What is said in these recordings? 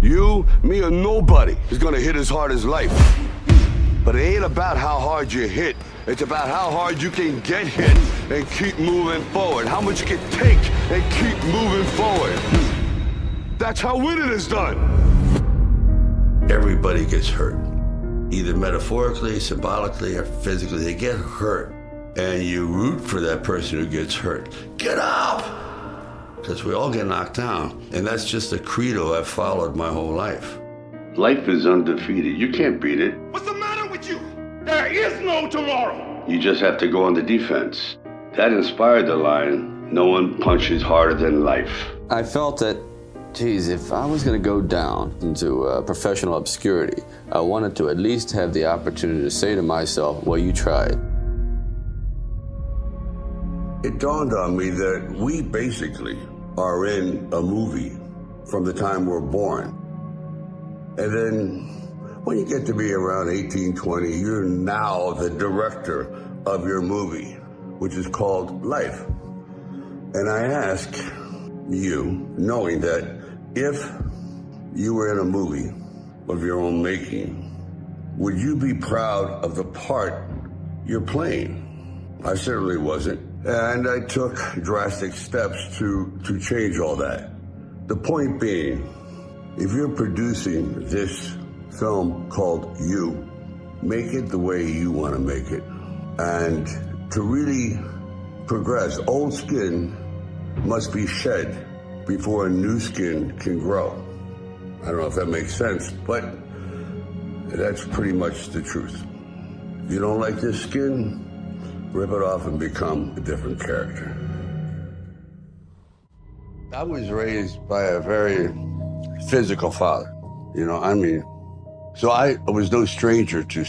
You, me, or nobody is gonna hit as hard as life. But it ain't about how hard you hit. It's about how hard you can get hit and keep moving forward. How much you can take and keep moving forward. That's how winning is done. Everybody gets hurt. Either metaphorically, symbolically, or physically. They get hurt. And you root for that person who gets hurt. Get up! Because we all get knocked down. And that's just a credo I've followed my whole life. Life is undefeated. You can't beat it. What's the matter with you? There is no tomorrow. You just have to go on the defense. That inspired the line, no one punches harder than life. I felt that, geez, if I was going to go down into professional obscurity, I wanted to at least have the opportunity to say to myself, well, you tried. It dawned on me that we basically are in a movie from the time we're born. And then when you get to be around 18, 20, you're now the director of your movie, which is called life. And I ask you, knowing that if you were in a movie of your own making, would you be proud of the part you're playing? I certainly wasn't. And I took drastic steps to change all that. The point being, if you're producing this film called You, make it the way you want to make it. And to really progress, old skin must be shed before a new skin can grow. I don't know if that makes sense, but that's pretty much the truth. If you don't like this skin, rip it off and become a different character. I was raised by a very physical father, so I was no stranger to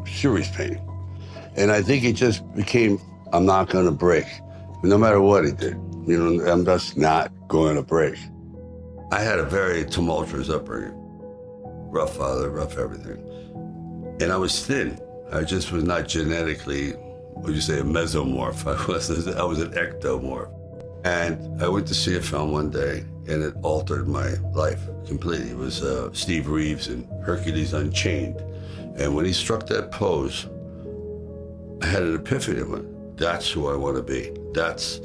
serious pain. And I think it just became, I'm not gonna break, no matter what he did. I'm just not going to break. I had a very tumultuous upbringing. Rough father, rough everything. And I was thin. I just was not genetically, what would you say, a mesomorph. I was an ectomorph. And I went to see a film one day, and it altered my life completely. It was Steve Reeves in Hercules Unchained. And when he struck that pose, I had an epiphany. I went, that's who I want to be. That's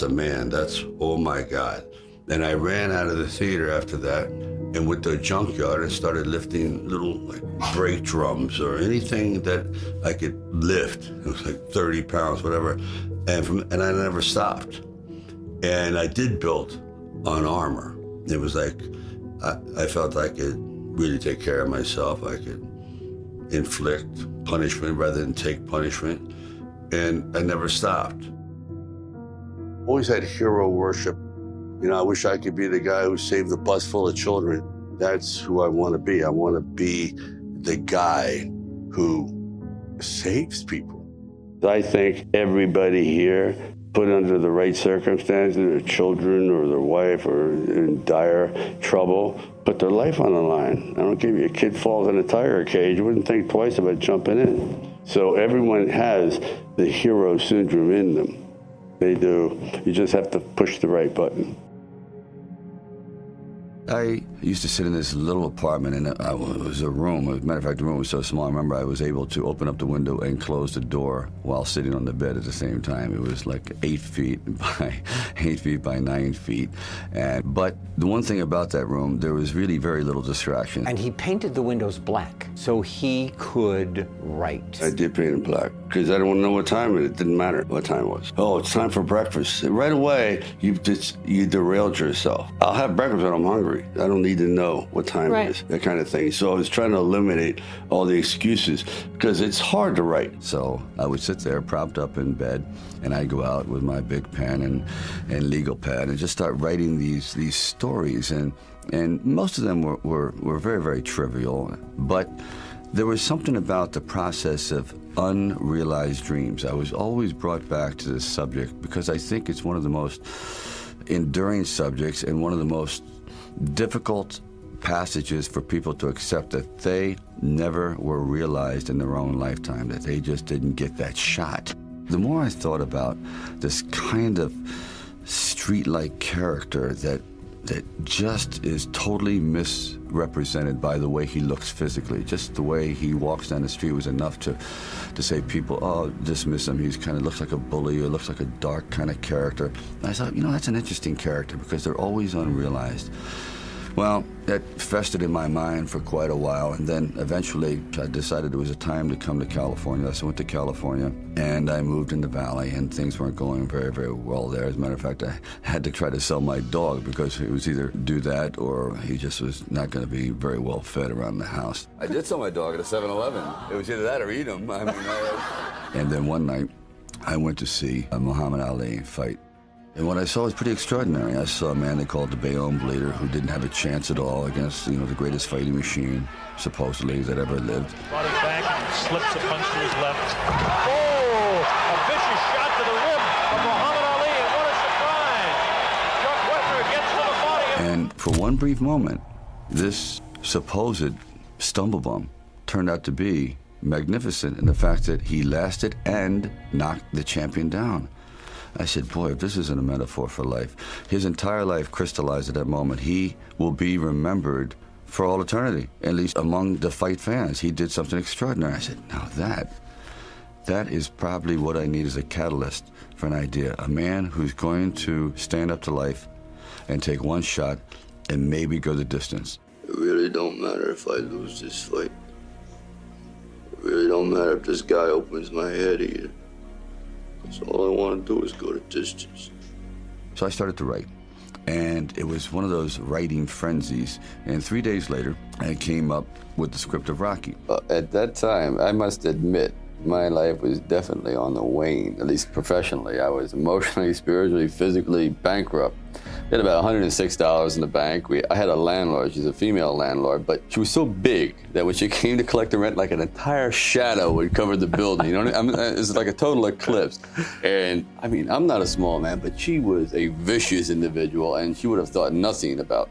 a man. That's, oh my God. And I ran out of the theater after that and went to a junkyard and started lifting little brake drums or anything that I could lift. It was like 30 pounds, whatever. And I never stopped. And I did build on armor. It was like, I felt I could really take care of myself. I could inflict punishment rather than take punishment. And I never stopped. Always had hero worship. I wish I could be the guy who saved the bus full of children. That's who I want to be. I want to be the guy who saves people. I think everybody here, put under the right circumstances, their children or their wife are in dire trouble, put their life on the line. I don't give you, a kid falls in a tiger cage, you wouldn't think twice about jumping in. So everyone has the hero syndrome in them. They do. You just have to push the right button. I used to sit in this little apartment, and it was a room. As a matter of fact, the room was so small, I remember I was able to open up the window and close the door while sitting on the bed at the same time. It was like 8 feet by 8 feet by 9 feet. But the one thing about that room, there was really very little distraction. And he painted the windows black so he could write. I did paint it black because I didn't know what time it didn't matter what time it was. Oh, it's time for breakfast. And right away, you derailed yourself. I'll have breakfast when I'm hungry. I don't need to know what time it is, that kind of thing. So I was trying to eliminate all the excuses because it's hard to write. So I would sit there propped up in bed, and I'd go out with my big pen and legal pad and just start writing these stories. And most of them were very, very trivial, but there was something about the process of unrealized dreams. I was always brought back to this subject because I think it's one of the most enduring subjects and one of the most difficult passages for people to accept that they never were realized in their own lifetime, that they just didn't get that shot. The more I thought about this kind of street-like character that that just is totally misrepresented by the way he looks physically. Just the way he walks down the street was enough to say people, oh, dismiss him. He's kind of looks like a bully or looks like a dark kind of character. And I thought, that's an interesting character because they're always unrealized. Well, that festered in my mind for quite a while, and then eventually I decided it was a time to come to California. So I went to California, and I moved in the Valley, and things weren't going very, very well there. As a matter of fact, I had to try to sell my dog because it was either do that or he just was not going to be very well fed around the house. I did sell my dog at a 7-Eleven. It was either that or eat him. And then one night, I went to see Muhammad Ali fight. And what I saw was pretty extraordinary. I saw a man they called the Bayonne Bleeder who didn't have a chance at all against, the greatest fighting machine, supposedly, that ever lived. Brought it back and slips a punch to his left. Oh, a vicious shot to the rib from Muhammad Ali, and what a surprise! Chuck Wepner gets to the body. And for one brief moment, this supposed stumble bum turned out to be magnificent in the fact that he lasted and knocked the champion down. I said, boy, if this isn't a metaphor for life, his entire life crystallized at that moment. He will be remembered for all eternity, at least among the fight fans. He did something extraordinary. I said, now that is probably what I need as a catalyst for an idea. A man who's going to stand up to life and take one shot and maybe go the distance. It really don't matter if I lose this fight. It really don't matter if this guy opens my head either. So all I want to do is go the distance. So I started to write, and it was one of those writing frenzies. And 3 days later, I came up with the script of Rocky. At that time, I must admit, my life was definitely on the wane, at least professionally. I was emotionally, spiritually, physically bankrupt. We had about $106 in the bank. I had a landlord. She's a female landlord, but she was so big that when she came to collect the rent, like an entire shadow would cover the building. It's like a total eclipse. And I'm not a small man, but she was a vicious individual, and she would have thought nothing about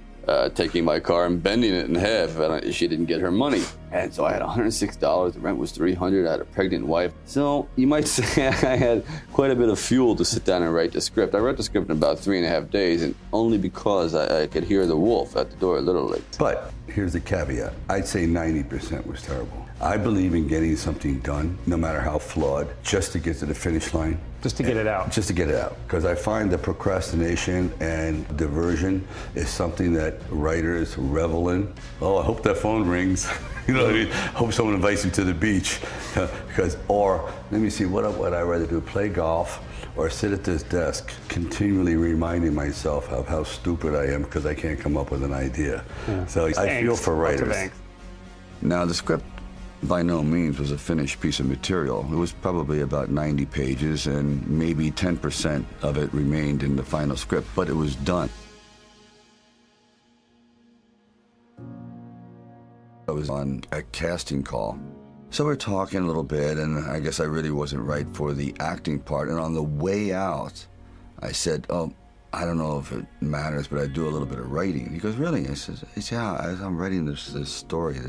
taking my car and bending it in half if she didn't get her money. And so I had $106, the rent was $300, I had a pregnant wife. So you might say I had quite a bit of fuel to sit down and write the script. I wrote the script in about 3.5 days, and only because I could hear the wolf at the door, literally. But here's the caveat. I'd say 90% was terrible. I believe in getting something done, no matter how flawed, just to get to the finish line. Just to get it out. Just to get it out. Because I find that procrastination and diversion is something that writers revel in. Oh, I hope that phone rings. I hope someone invites you to the beach. Or, let me see, what would I rather do? Play golf or sit at this desk continually reminding myself of how stupid I am because I can't come up with an idea. Yeah. So I feel for writers. Now, the script by no means was a finished piece of material. It was probably about 90 pages, and maybe 10% of it remained in the final script, but it was done. I was on a casting call. So we're talking a little bit, and I guess I really wasn't right for the acting part. And on the way out, I said, oh, I don't know if it matters, but I do a little bit of writing. He goes, really? I said, yeah, as I'm writing this story,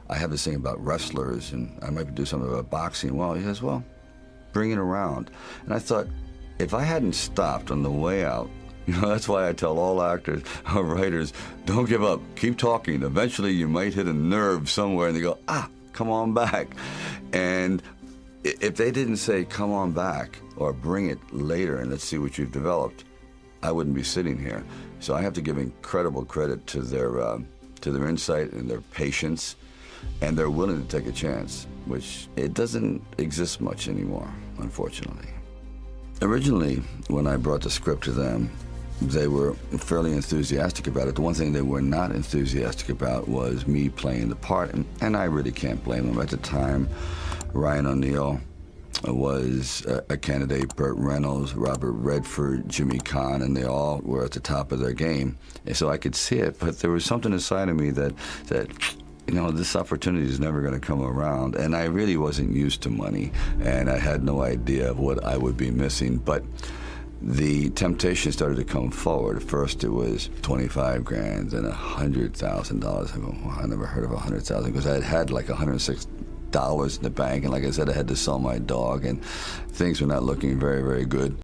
I have this thing about wrestlers, and I might do something about boxing. Well, he says, well, bring it around. And I thought, if I hadn't stopped on the way out, that's why I tell all actors or writers, don't give up, keep talking. Eventually you might hit a nerve somewhere and they go, come on back. And if they didn't say, come on back, or bring it later and let's see what you've developed, I wouldn't be sitting here. So I have to give incredible credit to their insight and their patience, and they're willing to take a chance, which it doesn't exist much anymore, unfortunately. Originally, when I brought the script to them, they were fairly enthusiastic about it. The one thing they were not enthusiastic about was me playing the part, and I really can't blame them. At the time, Ryan O'Neal was a candidate, Burt Reynolds, Robert Redford, Jimmy Caan, and they all were at the top of their game. And so I could see it, but there was something inside of me that this opportunity is never going to come around. And I really wasn't used to money, and I had no idea of what I would be missing. But the temptation started to come forward. First, it was $25,000, then $100,000. I go, well, I never heard of $100,000 because I had like $106 in the bank, and like I said, I had to sell my dog, and things were not looking very, very good.